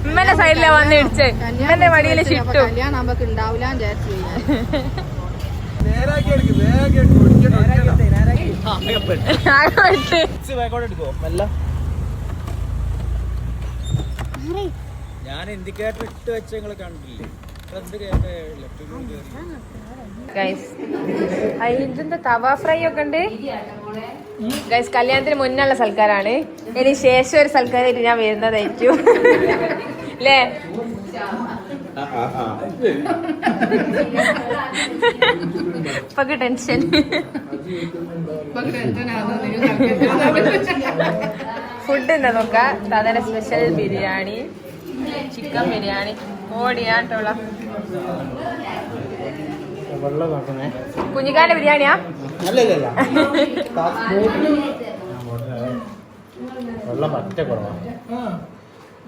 ഉമ്മന്റെ സൈഡിലാ വന്ന് ഇടിച്ച് എന്റെ വടിയില് ചുറ്റും. കല്യാണം നമുക്ക് ഉണ്ടാവില്ല വിചാരിച്ചു. ഞാൻ ഇൻഡിക്കേറ്റർ ഇട്ട് വെച്ച നിങ്ങള് കണ്ടില്ലേ? ഇതിന്റെ തവ ഫ്രൈ ഒക്കെ ഉണ്ട് ഗൈസ്. കല്യാണത്തിന് മുന്നുള്ള സൽക്കാരാണ്. ഇനി ശേഷം ഒരു സൽക്കാരായിട്ട് ഞാൻ വരുന്നതായിരിക്കും അല്ലേ? ഇപ്പൊക്ക് ടെൻഷൻ. ഫുഡ് എന്താ നോക്കാം. സാധാരണ സ്പെഷ്യൽ ബിരിയാണി, ചിക്കൻ ബിരിയാണി, ഓടിയാട്ടോള കുഞ്ഞിക്കാന്റെ ബിരിയാണിയാ?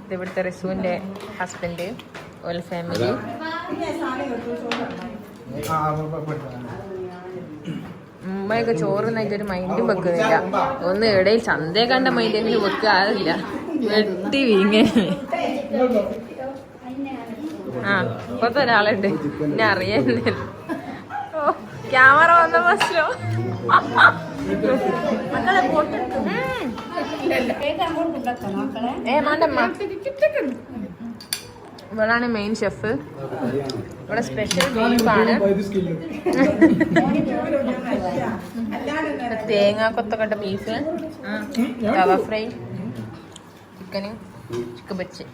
ഇത് ഇവിടുത്തെ റിസുവിന്റെ ഹസ്ബൻഡ്, ഓൾ ഫാമിലി. ഉമ്മയൊക്കെ ചോറ് ഒരു മൈൻഡും വെക്കുന്നില്ല. ഒന്ന് ഇടയിൽ ചന്തയെ കണ്ട മൈൻഡിന് വെക്കാറില്ല. വെട്ടി വീങ്ങ. ആ ഇപ്പത്തെ ഒരാളുണ്ട് എന്നെ അറിയാനില്ല. ഓ ക്യാമറ വന്ന പ്രശ്നോ. ഇവളാണ് മെയിൻ ഷെഫ്. ഇവിടെ സ്പെഷ്യൽ ബീഫാണ്. തേങ്ങ കൊത്തൊക്കെ ഇട്ട ബീഫ്, തവ ഫ്രൈ, ചിക്കന്, ചിക്കൻ പൊരിച്ച്.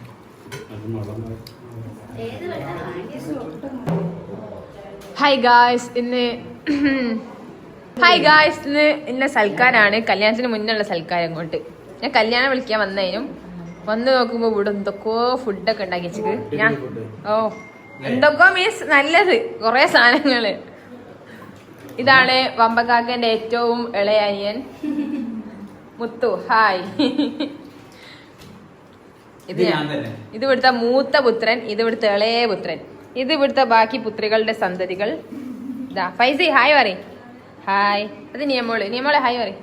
ഹായ് ഗായ്സ്, ഇന്ന് സൽക്കാരാണ്. കല്യാണത്തിന് മുന്നുള്ള സൽക്കാരം. അങ്ങോട്ട് ഞാൻ കല്യാണം വിളിക്കാൻ വന്നതിനും വന്ന് നോക്കുമ്പോ ഇവിടെ എന്തൊക്കെയോ ഫുഡൊക്കെ ഉണ്ടാക്കി വെച്ചത്. ഞാൻ എന്തൊക്കെയോ മീൻസ് നല്ലത് കൊറേ സാധനങ്ങള്. ഇതാണ് വമ്പക്കാക്കന്റെ ഏറ്റവും ഇളയ അനിയൻ മുത്തു. ഹായ്. ഇത് ഇവിടുത്തെ മൂത്ത പുത്രൻ, ഇത് ഇവിടുത്തെ ഇളയ പുത്രൻ, ഇത് ഇവിടുത്തെ ബാക്കി പുത്രികളുടെ സന്തതികൾ. ഇതാ ഫൈസി ഹായ് പറയും. ഹായ്. അത് നിയമോള് ഹായ് പറയും.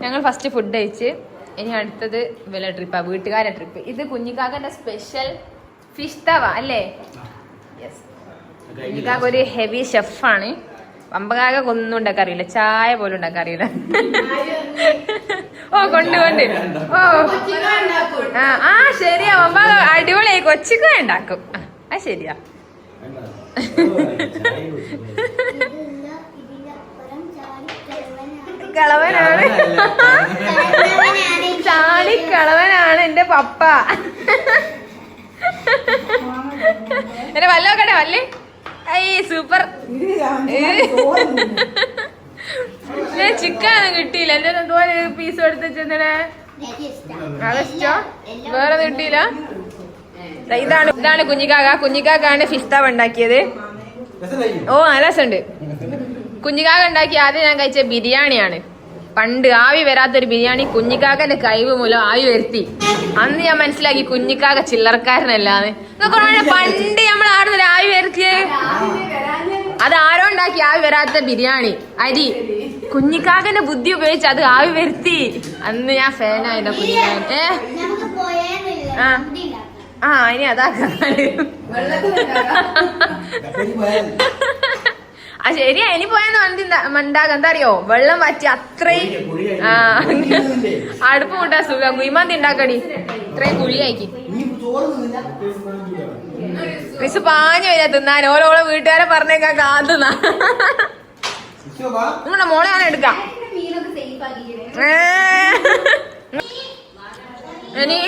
ഞങ്ങൾ ഫസ്റ്റ് ഫുഡ് കഴിച്ച് ഇനി അടുത്തത് വില ട്രിപ്പാ, വീട്ടുകാരുടെ ട്രിപ്പ്. ഇത് കുഞ്ഞിക്കാക്കന്റെ സ്പെഷ്യൽ ഫിഷ് തവ അല്ലേ? യെസ്. കുഞ്ഞിക്കാക്ക ഒരു ഹെവി ഷെഫാണ്. വമ്പകാക്ക ഒന്നും ഉണ്ടാക്കാറില്ല, ചായ പോലും ഉണ്ടാക്കാറില്ല. ഓ കൊണ്ട് ഓ ആ ശരിയാ. വമ്പ അടിപൊളിയായി കൊച്ചിക്ക ഉണ്ടാക്കും. ആ ശരിയാ. കളവനാണ്, ചാടിക്കളവനാണ് എന്റെ പപ്പ. എന്നെ വല്ലോക്കട്ടെ വല്ലേ. I super. ചിക്കനൊന്നും കിട്ടിയില്ല. എന്റെ എന്തോലെ പീസ് എടുത്ത് ചെന്നേ. അതിഷ്ടോ? വേറെ കിട്ടിയില്ല. ഇതാണ് കുഞ്ഞിക്കാക്കാണ് ഫിഷ് തവ ഉണ്ടാക്കിയത്. ഓ നല്ല രസമുണ്ട്. കുഞ്ഞിക്കാക്ക ഉണ്ടാക്കി ആദ്യം ഞാൻ കഴിച്ച ബിരിയാണിയാണ്. പണ്ട് ആവി വരാത്തൊരു ബിരിയാണി കുഞ്ഞിക്കാക്കന്റെ കഴിവ് മൂലം ആവി വരുത്തി. അന്ന് ഞാൻ മനസ്സിലാക്കി കുഞ്ഞിക്കാക്ക ചില്ലറക്കാരനല്ലാന്ന്. പണ്ട് നമ്മൾ ആടുന്ന ആവി വരുത്തിയേ അത് ആരോ ഉണ്ടാക്കി ആവി വരാത്ത ബിരിയാണി അരി. കുഞ്ഞിക്കാക്കന്റെ ബുദ്ധി ഉപയോഗിച്ച് അത് ആവി വരുത്തി. അന്ന് ഞാൻ ഫാനായില്ല കുഞ്ഞിക്കാക്കൻ. ആ ഇനി അതാക്കാ. ആ ശരിയാ. ഇനി പോയെന്ന് മണ്ടാക എന്താ അറിയോ, വെള്ളം വറ്റി അത്രയും അടുപ്പ് കൂട്ടാ സുഖം. കുഴിമന്തി ഉണ്ടാക്കടി ഇത്രയും കുഴിയാക്കി. മിസ് പാഞ്ഞു വരാ തിന്നാൻ. ഓരോളെ വീട്ടുകാരെ പറഞ്ഞേക്കാ കാത്തുന്ന. നിങ്ങളുടെ മോളെ ഞാൻ എടുക്കാം. ഇനി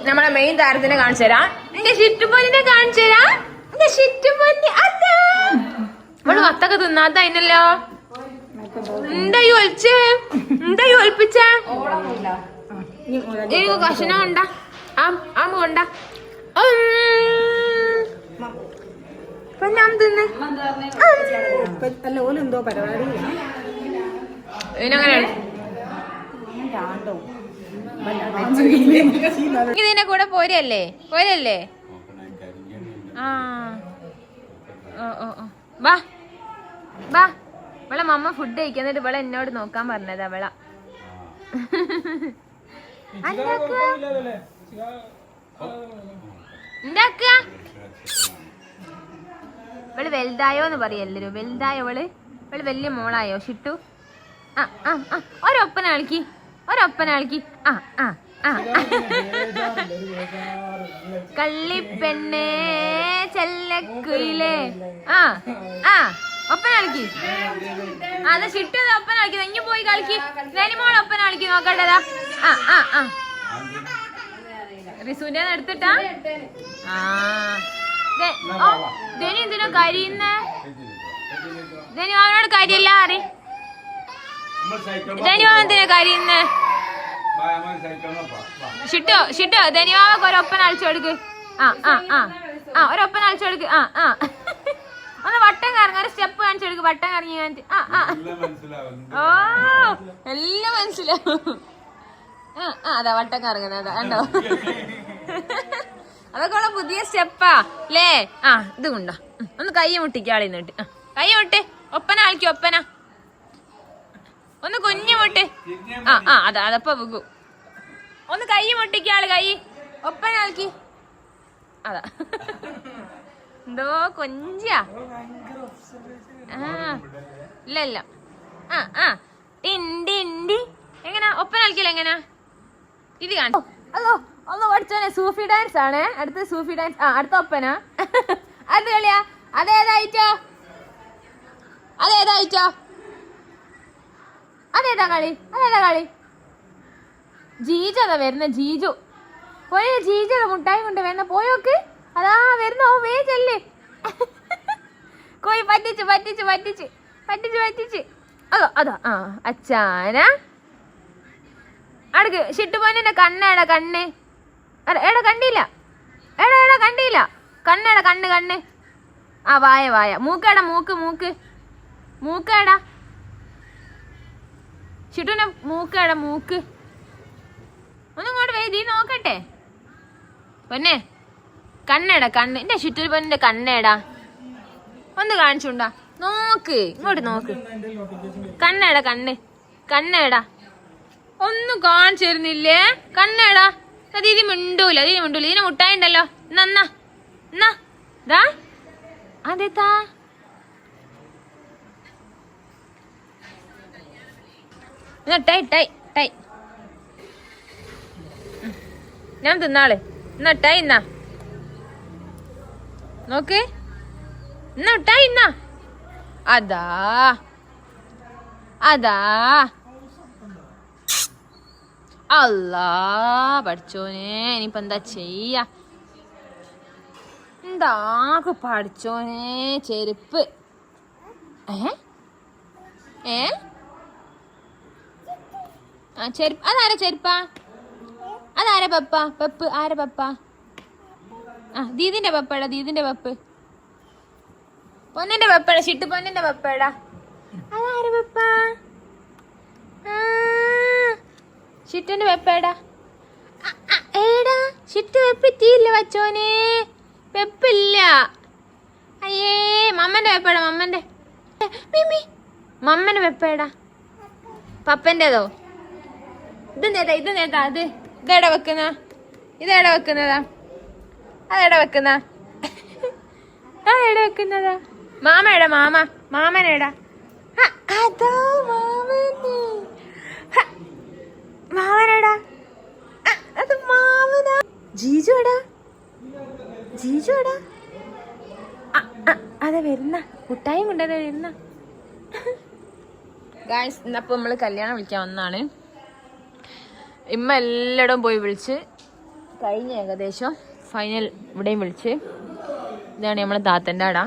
നമ്മളെ മെയിൻ താരത്തിനെ കാണിച്ചു തരാം. എന്റെ ഷിറ്റുപൊന്നിനെ കാണിച്ചു തരാം. എന്റെ ഷിറ്റുപൊന്നി അതാ. നമ്മള് വത്തൊക്കെ തിന്നാത്ത അതിനല്ലോ. എന്തായി ഒലിച്ചേ? എന്തായി ഒലിപ്പിച്ചേ? കഷണം കൊണ്ട ആ കൊണ്ട ഞാൻ തിന്നെ. ഇതിനെങ്ങനെയാണ്? ഇതിന്റെ കൂടെ പോരല്ലേ? ആ വാ വാ. ഇവളെ മമ്മ ഫുഡ് കഴിക്കാൻ, എന്നിട്ട് ഇവളെ എന്നോട് നോക്കാൻ പറഞ്ഞത്. അവള എന്താക്ക ഇവള് വലുതായോന്ന് പറയല്ലോ വലുതായോ ഇവള് വലിയ മോളായോ ഷിട്ടു ഒരൊപ്പന കളിക്ക് കള്ളിപ്പെണ്ണേ ചെല്ലക്കുയിലേ ഒപ്പന കളിക്ക് അത് ഷിട്ടു ഒപ്പന കളിക്കുന്നു ഇനി പോയി കളിക്ക് ധനിമോൾ ഒപ്പന കളിക്ക് നോക്കട്ടതാ റിസുവിന്റെ എടുത്തിട്ടാ ധനി എന്തിനാ കരിയുന്ന ധനി അവനോട് കരിയല്ല അറി ധനിമാവ എന്തിനാ കരിയുന്ന ഷിട്ടോ ധനിമാവക്ക് ഒരൊപ്പന അഴിച്ചു കൊടുക്ക് ഒരൊപ്പന അഴിച്ചു കൊടുക്ക് ഒന്ന് വട്ടം കറങ്ങ ഒരു സ്റ്റെപ്പ് കാണിച്ചു കൊടുക്ക് വട്ടം കറങ്ങി കാണിച്ച് ഓ എല്ലാം മനസ്സിലാവും അതാ വട്ടം കറങ്ങുന്നത് കണ്ടോ അതൊക്കെ ഉള്ള പുതിയ സ്റ്റെപ്പാ അല്ലേ ഇത് കൊണ്ടോ ഒന്ന് കൈ മുട്ടിക്കാളി എന്നിട്ട് കൈ മുട്ട് ഒപ്പന കളിക്കും ഒപ്പന ഒന്ന് കുഞ്ഞു മുട്ട് അതാ അതപ്പ വെക്കൂ ഒന്ന് കൈ മുട്ടിക്കാള് കൈ ഒപ്പന കളിക്ക് അതാ എന്തോ കൊഞ്ചാ ഇല്ല എങ്ങനാ ഒപ്പന കളിക്കല എങ്ങനാ ഇത് കാണോ ഒന്ന് പഠിച്ചോനെ സൂഫി ഡാൻസ് ആണ് അടുത്ത സൂഫി ഡാൻസ് അടുത്ത ഒപ്പന അത് കളിയാ അതേതായിട്ടോ അതേതാ കളി ജീജു അതാ വരുന്ന ജീജു പോയ ജീജു മുട്ടായി കൊണ്ട് വരുന്ന പോയോക്ക് അതാ വരുന്ന ഓ വേജല്ലേ കോയി പറ്റിച്ച് അതോ അതോ അച്ചാന അടുക്ക് ഷിട്ടുപോനെ കണ്ണേടാ കണ്ണ് എടാ കണ്ടില്ല കണ്ണേടാ കണ്ണ് വായ മൂക്കേടാ മൂക്കേടാ ഷിട്ടുവിന്റെ മൂക്കേടാ മൂക്ക് ഒന്നിങ്ങോട്ട് വേദി നോക്കട്ടെ പൊന്നെ കണ്ണേടാ എന്റെ ഷിറ്റു പൊന്നിന്റെ കണ്ണേടാ ഒന്ന് കാണിച്ചുണ്ടാ നോക്ക് ഇങ്ങോട്ട് നോക്ക് കണ്ണേടാ ഒന്നും കാണിച്ചു തരുന്നില്ലേ കണ്ണേടാ അത് ഇത് മിണ്ടൂല ഇതിന് മുട്ടായി ഉണ്ടല്ലോ എന്നാ അതെത്താ ടൈ ഞാൻ തിന്നാള് ടൈ എന്നാ നോക്ക് ടൈ എന്നാ അതാ അല്ലാ പഠിച്ചോനെ ഇനിയിപ്പോ എന്താ ചെയ്യാ എന്താക്ക് പഠിച്ചോനെ ചെരുപ്പ് ചെരുപ്പ് അതാരാ ചെരുപ്പാ അതാരാ പെപ്പ് ആരാ പെപ്പ ദീദിന്റെ പെപ്പ് പൊന്നിന്റെ പെപ്പടാ ഷിട്ടു പൊന്നിന്റെ പെപ്പടാ അതാരാ പെപ്പ ഷിറ്റുന്റെ വെപ്പേടാ ഏടാ ഷിറ്റു വെപ്പെത്തിയില്ല വച്ചോനെ വെപ്പില്ല അയ്യേ മമ്മന്റെ വെപ്പേടാ മമ്മന്റെ വെപ്പേടാ പപ്പന്റേതോ ഇത് നേതാ ഇതെവിടെ വെക്കുന്നതാ അതെവിടെ വെക്കുന്നതാ മാമനേടാ അതോ മാമനേടാ അത് മാമനാ ജീജുടാ അതെ വരുന്ന മുട്ടായും കൊണ്ടത് വരുന്ന ഗായ്സ് ഇന്നപ്പോ നമ്മള് കല്യാണം വിളിക്കാൻ വന്നാണ് ഇമ്മ എല്ലായിടവും പോയി വിളിച്ച് കഴിഞ്ഞ ഏകദേശം ഫൈനൽ ഇവിടെയും വിളിച്ച് ഇതാണ് നമ്മളെ താത്തൻ്റെ ആടാ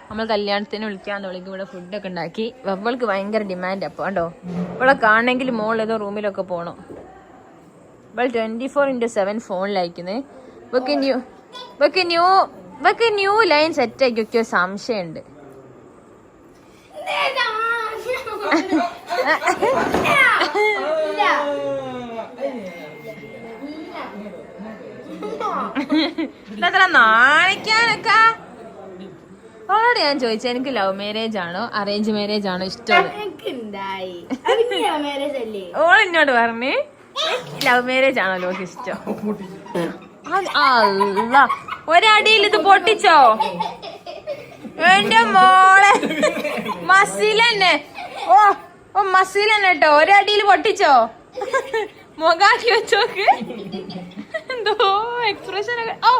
നമ്മൾ കല്യാണത്തിന് വിളിക്കാന്ന് ഇവിടെ ഫുഡൊക്കെ ഉണ്ടാക്കി വെവ്വൾക്ക് ഭയങ്കര ഡിമാൻഡ് അപ്പോൾ കണ്ടോ ഇവിടെ കാണണമെങ്കിൽ മോൾ ഏതോ റൂമിലൊക്കെ പോകണം ഇവൾ 24/7 ഫോണിലയക്കുന്നത് ഇവക്ക് ന്യൂ ലൈൻ സെറ്റ് ആക്കിയൊക്കെ സംശയമുണ്ട് ഇത്ര നാണിക്കാനൊക്കെ അവളോട് ഞാൻ ചോദിച്ചു എനിക്ക് ലവ് മാരേജ് ആണോ അറേഞ്ച് മാരേജ് ആണോ ഇഷ്ടം ഓൾ എന്നോട് പറഞ്ഞ് ലവ് മാരേജ് ആണോ ലോക്ക് ഇഷ്ടം അല്ല ഒരടിയിൽ ഇത് പൊട്ടിച്ചോ? എന്റെ മോളെ മസിലന്നെ. ഓ ഓ മസിലന്നെ കേട്ടോ. ഒരടിയിൽ പൊട്ടിച്ചോ? മുഖാക്കി വെച്ചോക്ക്. എന്തോ എക്സ്പ്രഷൻ ഒക്കെ. ഓ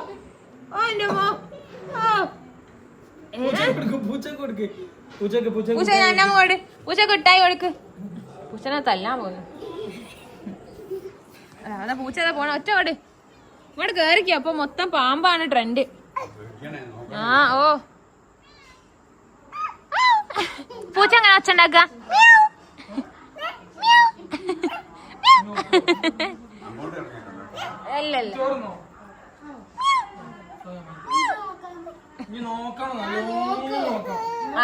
ഓ എന്റെ മോ. പൂച്ച ഞാൻ അങ്ങോട്ട് പൂച്ചക്ക് ഇട്ടായി കൊടുക്ക്. പൂച്ചനെ തല്ലാൻ പോകുന്നു. അതാ പൂച്ച പോണ ഒറ്റ ഓട്. ഇങ്ങോട്ട് കേറിക്കോ. അപ്പൊ മൊത്തം പാമ്പാണ് ട്രെൻഡ്. ആ ഓ പൂച്ച അങ്ങനെ ഒച്ച ഉണ്ടാക്ക. അല്ലല്ല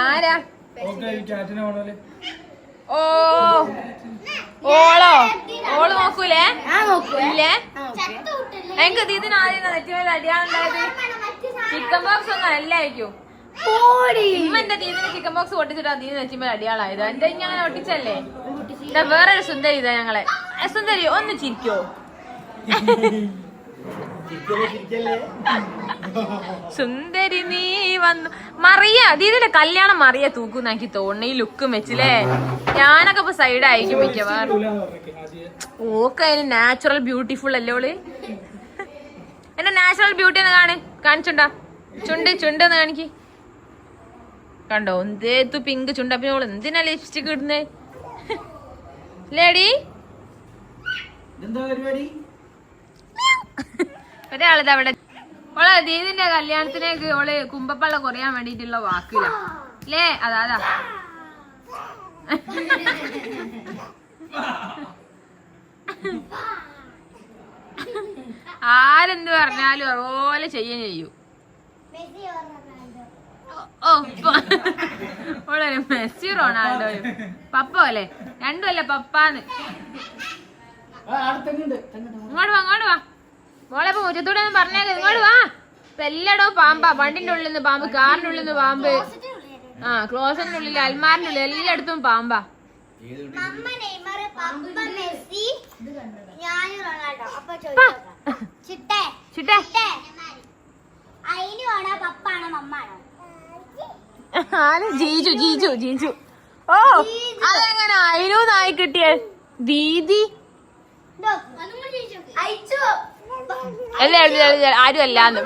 ആരാ? ഓ ഓളോ? ഓള് നോക്കൂലേ? ഇല്ലേ? എനിക്ക് ഇതിനാദ്യം നെറ്റിമേൽ അടിയാളുണ്ടായത് ചിക്കൻ ബോക്സ് ഒന്നും അല്ലായിരിക്കും. എന്റെ തീതിന് ചിക്കൻ ബോക്സ് പൊട്ടിച്ചിട്ടാ തീ നെറ്റിമേൽ അടിയാളായത്. എന്റെ ഇനി അങ്ങനെ ഒട്ടിച്ചല്ലേ. വേറൊരു സുന്ദരി ഇതാ ഞങ്ങളെ. സുന്ദരി ഒന്ന് ചിരിക്കോ? സുന്ദരി നീ വന്നു. മറിയ ദീദിന്റെ കല്യാണം മറിയ തൂക്കുന്ന എനിക്ക് തോന്നുന്നു ഈ ലുക്കും വെച്ചില്ലേ. ഞാനൊക്കെ ഇപ്പൊ സൈഡായിരിക്കും മിക്കവാറും. ഓക്കെ അതിന് നാച്ചുറൽ ബ്യൂട്ടിഫുൾ അല്ലേ ഓള്? എന്റെ നാച്ചുറൽ ബ്യൂട്ടി ഒന്ന് കാണിച്ചുണ്ടാ. ചുണ്ട് ഒന്ന് കാണിക്ക്. കണ്ടോ എന്തേത്തു പിങ്ക് ചുണ്ട. പിന്നെ ഓള് എന്തിനാ ലിപ്സ്റ്റിക് ഇടുന്നേ ലേഡി? ഒരാളിത് അവിടെ ഓളെ ദീദിന്റെ കല്യാണത്തിനേക്ക് ഓള് കുമ്പപ്പള്ള കുറയാൻ വേണ്ടിട്ടുള്ള വാക്കില്ല അല്ലേ? അതാ ആരെന്ത് പറഞ്ഞാലും അതുപോലെ ചെയ്യൂ. ഓ ഓളൊരു മെസ്സി റൊണാൾഡോയും പപ്പ അല്ലേ? രണ്ടും അല്ലേ പപ്പാന്ന്. ഇങ്ങോട്ട് വാ മോളെ. ഇപ്പൊ മുറ്റത്തൂടെ ഒന്നും പറഞ്ഞേക്ക. ഇങ്ങോട്ട് വാ. ഇപ്പൊ എല്ലായിടവും പാമ്പാ. വണ്ടിന്റെ ഉള്ളിൽ നിന്ന് പാമ്പ്, കാറിന്റെ ഉള്ളിൽ നിന്ന് പാമ്പ്, ആ ക്ലോസറ്റിന്റെ ഉള്ളിൽ, അൽമാറിന്റെ ഉള്ളിൽ എല്ലായിടത്തും പാമ്പാ. ജീജു. ഓ അതെങ്ങനെ അയിലൂന്നായി കിട്ടിയേ? ദീദി ആരും അല്ലാന്ന്.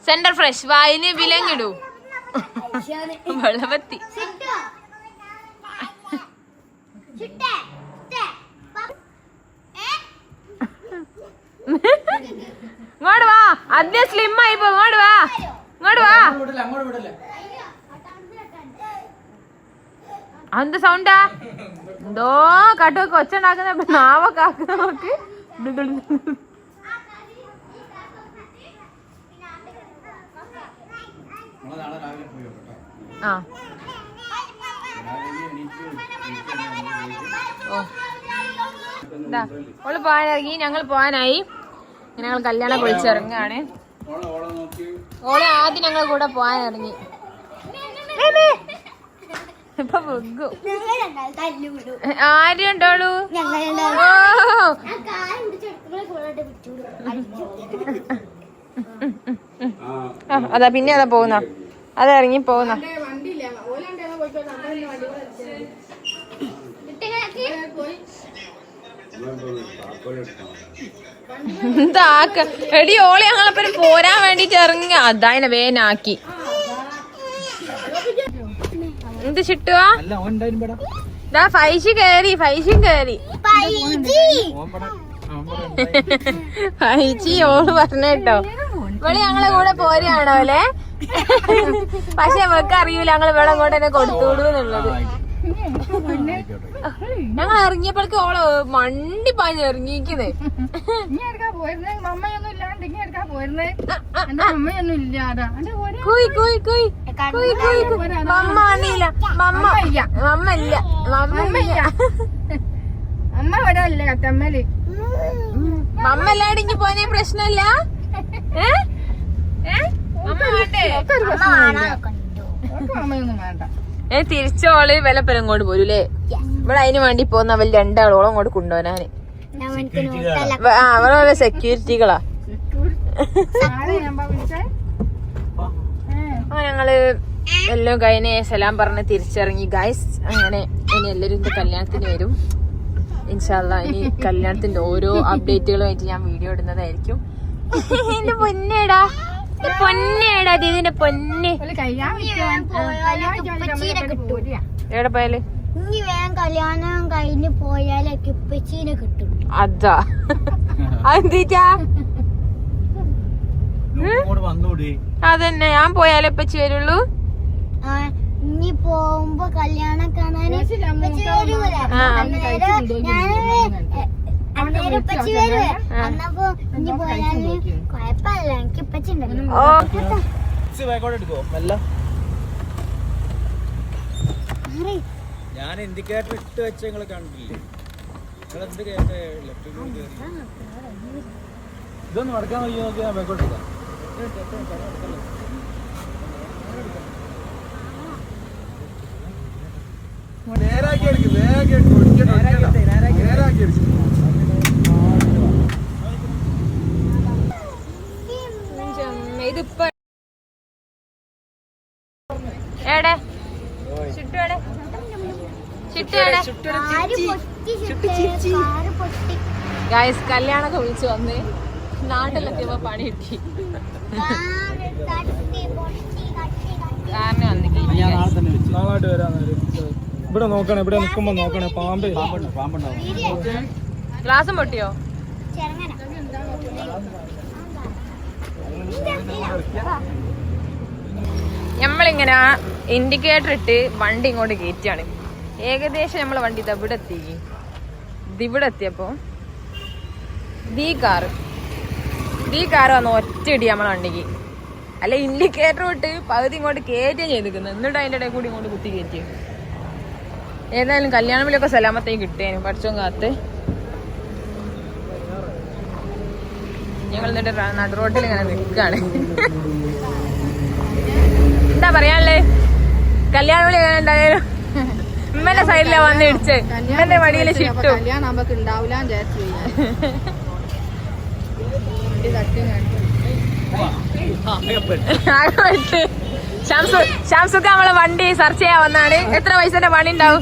Centre fresh വായിന് വിലങ്ങിടൂ. വെള്ളവത്തി ഇങ്ങോട്ട് വാ. ആദ്യം സ്ലിം ആയി പോ. ഇങ്ങോട്ട് വാ. അതെന്ത് സൗണ്ടാ? എന്തോ കട്ടുമൊക്കെ ഒച്ച ഉണ്ടാക്കുന്ന നാവൊക്കെ ആക്കുന്ന നോക്ക്. ആ ഓള് പോകാനിറങ്ങി. ഞങ്ങൾ പോകാനായി. ഞങ്ങൾ കല്യാണം പൊളിച്ചിറങ്ങാണ്. ഓളെ ആദ്യം ഞങ്ങൾ കൂടെ പോകാനിറങ്ങി. ഇപ്പൊ ആരും ഉണ്ടോളൂ? അതാ പിന്നെ അതാ പോകുന്ന. അതാ ഇറങ്ങി പോകുന്ന. എന്താക്ക എടി ഓളെ ഞങ്ങളെപ്പനും പോരാൻ വേണ്ടിട്ട് ഇറങ്ങി. അതായനെ വേനാക്കി. എന്ത് ചിട്ടുവാ? ഫൈജി കേറി. ഫൈജി ഓള് പറഞ്ഞേട്ടോ ഇവള് ഞങ്ങളെ കൂടെ പോരാണോ അല്ലേ? പക്ഷെ അവർക്ക് അറിയൂല ഞങ്ങൾ ഇവിടെ കൊണ്ട് തന്നെ കൊടുത്തുവിടുന്നുള്ളത്. ഞങ്ങൾ ഇറങ്ങിയപ്പോഴേക്ക് ഓള് മണ്ടി പാഞ്ഞ് ഇറങ്ങിയിരിക്കുന്നേ. മമ്മ എല്ലാടിഞ്ഞ് പോനെ പ്രശ്നമില്ല. തിരിച്ചോള് വിലപ്പരം കൊണ്ട് പോരൂലേ? ഇവിടെ അതിന് വേണ്ടി പോകുന്ന അവര് രണ്ടാളോളം അങ്ങോട്ട് കൊണ്ടുപോകാന്. അവരെ സെക്യൂരിറ്റികളാ. ഞങ്ങള് എല്ലാം കഴിഞ്ഞ് സലാം പറഞ്ഞ് തിരിച്ചിറങ്ങി ഗൈസ്. അങ്ങനെ ഇനി എല്ലാരും ഇന്ന് കല്യാണത്തിന് വരും ഇൻഷാല്ലാ. ഇനി കല്യാണത്തിന്റെ ഓരോ അപ്ഡേറ്റുകളുമായിട്ട് ഞാൻ വീഡിയോ ഇടുന്നതായിരിക്കും. എന്റെ പൊന്നേടാ, പൊന്നേടാ ഇതിന്റെ പൊന്നെ. എവിടെ പോയാല് ഇനി വേഗം കല്യാണം കഴിഞ്ഞ് പോയാലൊക്കെ ഉപ്പച്ചീനെ കിട്ടും. അതാ അതെന്താ അതന്നെ, ഞാൻ പോയാലേ ഉപ്പച്ചി വരുള്ളൂ. ഇനി പോകുമ്പോ കല്യാണം കാണാൻ ഉപ്പച്ചി വരുവേ. അന്നപ്പോ ഇനി പോയാല് കൊഴപ്പല്ല, എനിക്ക് ഉപ്പച്ചി ഉണ്ടല്ലോ. ഞാൻ ഇൻഡിക്കേറ്റർ ഇട്ട് വെച്ച നിങ്ങൾ കണ്ടില്ലേ? ഇതൊന്നും നടക്കാൻ വയ്യ. നോക്കി ഞാൻ ബാക്കോട്ട് എടുക്കാം. ഇതിപ്പോ എടെ ചുട്ടോടെ ഗായ്സ് കല്യാണൊക്കെ വിളിച്ചു വന്ന് നാട്ടിലെത്തിയപ്പോ പണി കിട്ടി. കാരണം നാളായിട്ട് വരാൻ ഇവിടെ നോക്കണേ, ഇവിടെ നിൽക്കുമ്പോ നോക്കണേ. പാമ്പുണ്ടാവും. ഗ്ലാസും പൊട്ടിയോ? നമ്മളിങ്ങനെ ഇൻഡിക്കേറ്റർ ഇട്ട് വണ്ടി ഇങ്ങോട്ട് കയറ്റാണ്. ഏകദേശം നമ്മളെ വണ്ടി ഇവിടെ എത്തിയപ്പോ ഈ കാറ് വന്ന് ഒറ്റയിടി നമ്മളെ വണ്ടിക്ക്. അല്ല ഇൻഡിക്കേറ്റർ ഇട്ട് പകുതി ഇങ്ങോട്ട് കയറ്റുകയും ചെയ്തിരിക്കുന്നത്. എന്നിട്ട് അതിൻ്റെ ഇടയിൽ കൂടി ഇങ്ങോട്ട് കുത്തി കയറ്റി. ഏതായാലും കല്യാണമിലൊക്കെ സലാമത്തേക്ക് കിട്ടിയേനു പഠിച്ചോ കാത്ത്. ഞങ്ങൾ എന്നിട്ട് നടു റോട്ടിൽ ഇങ്ങനെ നിൽക്കാണ്. എന്താ പറയാനല്ലേ, കല്യാണം വിളി എങ്ങനെ ഉണ്ടായാലും ഇമ്മന്റെ സൈഡിലാ വന്ന് ഇടിച്ച് ഇമ്മന്റെ വടിയില് ചിട്ടു. കല്യാണം നമുക്ക് ഉണ്ടാവില്ല ഷംസുക്ക് നമ്മളെ വണ്ടി സെർച്ച് ചെയ്യാൻ വന്നാണ്. എത്ര പൈസന്റെ പണി ഉണ്ടാവും?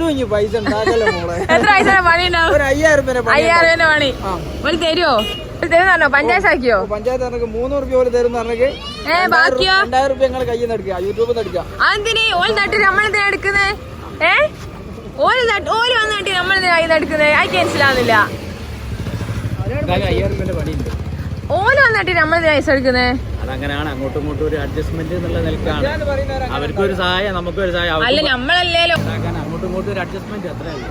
എത്ര പൈസന്റെ പണി ഉണ്ടാവും? 5000 പണി. ഒരു തരുമോ? തരുന്നോ? പഞ്ചായത്ത് ആക്കിയോ? പഞ്ചായത്ത് 300 രൂപ പോലെ തരും. ബാക്കിയോ 2000 രൂപ ഞങ്ങൾ കയ്യിൽ നിന്ന് എടുക്കുക, യൂട്യൂബിൽ നിന്ന് എടുക്കുക. അതിന് ഓല് നട്ടിട്ട് നമ്മളെന്തിനാ എടുക്കുന്നത്? ഓല് വന്ന് നട്ടി നമ്മളെന്തിനാ കയ്യിൽ നിന്ന് എടുക്കുന്നത്? അത് മനസ്സിലാവുന്നില്ല. 5000 രൂപന്റെ പണിയുണ്ട്. ഓല് വന്നിട്ട് നമ്മളെന്തിനാ പൈസ എടുക്കുന്നത്? അതങ്ങനെയാണ്, അങ്ങോട്ടും ഇങ്ങോട്ടും ഒരു അഡ്ജസ്റ്റ്മെന്റ് എന്നുള്ള നിലക്കാണ്. അവർക്കൊരു സഹായം, നമുക്കൊരു സഹായം. അല്ല നമ്മളല്ലേലോ അങ്ങോട്ടും ഇങ്ങോട്ടും ഒരു അഡ്ജസ്റ്റ്മെന്റ് അത്രേ ഉള്ളൂ.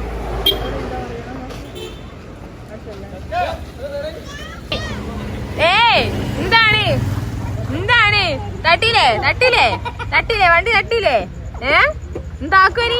എന്താണ് തട്ടിലേ വണ്ടി തട്ടിലേ? എന്താക്കുവനി?